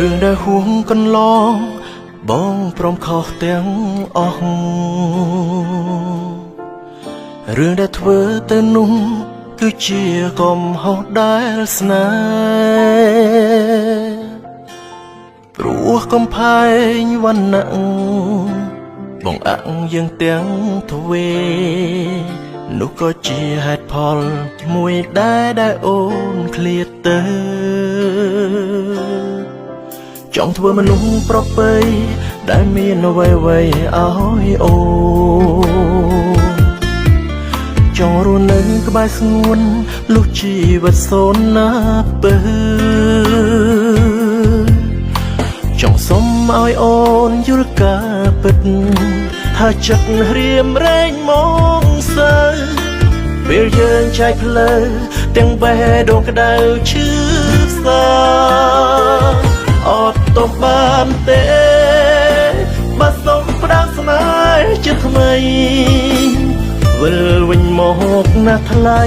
រឿងដែលហួងកន្លងបងព្រមខុសទាំងអស់រឿងដែលធ្វើទៅនោះគឺជាកំហុសដែលស្នេហ៍ព្រោះកំផែងវណ្ណៈបងអាក់យើងទាំងទ្វេនោះក៏ជាហេតុផលមួយដែលអូនឃ្លាតទៅចង់ធ្វើមនុស្សប្រពៃដែលមានអ្វីៗឲ្យអូចង់រស់នៅក្បែរស្ងួនលុះជីវិតសូន្យណាពើចង់សុំឲ្យអូនយល់ការពិតថាចិត្តរៀមរែងមកសើពេលយើងចែកផ្លូវទាំងបេះដូងក្តៅឈឺសាអត់ទោះបានទេបើសុំផ្ដាំស្នេហ៍ជាថ្មីវិលវិញមកណាស់ថ្លៃ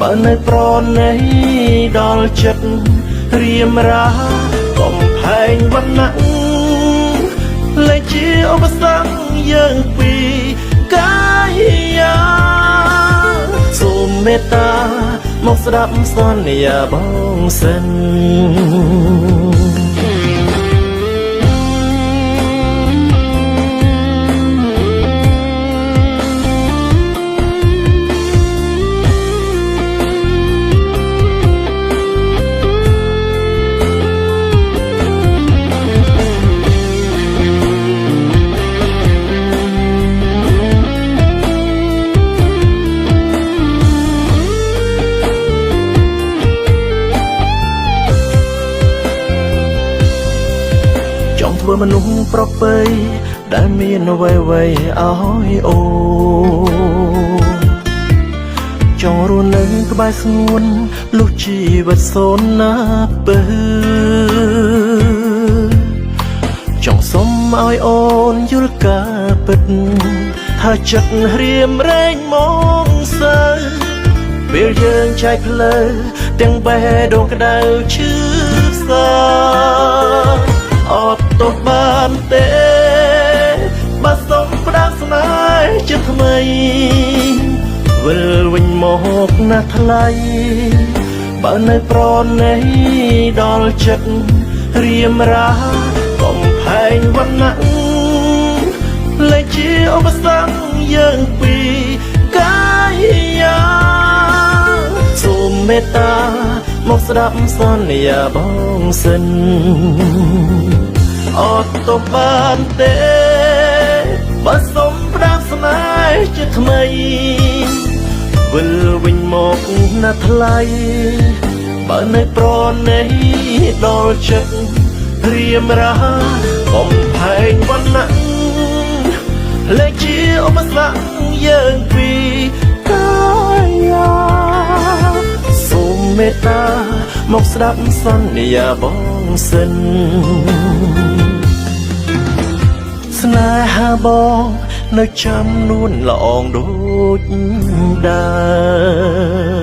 បើនៅប្រណីដល់ចិត្តរៀមរាកំផែងវណ្ណៈលេចជាឧបសគ្គយើងពីកាយាសូមមេត្តាមកស្ដាប់សន្យាបងសិនធ្វើមនុស្សប្រពៃដែលមានអ្វីៗឲ្យអូចង់រស់នៅក្បែរស្ងួនលុះជីវិតសូន្យណាពើចង់សុំឲ្យអូនយល់ការពិតថាចិត្តរៀមរែងមកសើពេលយើងចែកផ្លូវទាំងបេះដូងក្តៅឈឺសាអត់ទោះបានទេបើសុំផ្ដាំស្នេហ៍ជាថ្មីវិលវិញមកណាស់ថ្លៃបើនៅប្រណីដល់ចិត្តរៀមរាកំផែងវណ្ណៈលេចជាឧបសគ្គយើងពីកាយាសូមមេត្តាមកស្ដាប់សន្យាបងសិនអត់ទោះបានទេបើសុំផ្ដាំស្នេហ៍ជាថ្មីវិលវិញមកណាស់ថ្លៃបើនៅប្រណីដល់ចិត្តរៀមរាកំផែងវណ្ណៈលេចជាឧបសគ្គយើងពីកាយាសូមមេត្តាមកស្ដាប់សន្យាបងសិនស្នេហាបងនៅចាំនួនល្អងដូចដើរ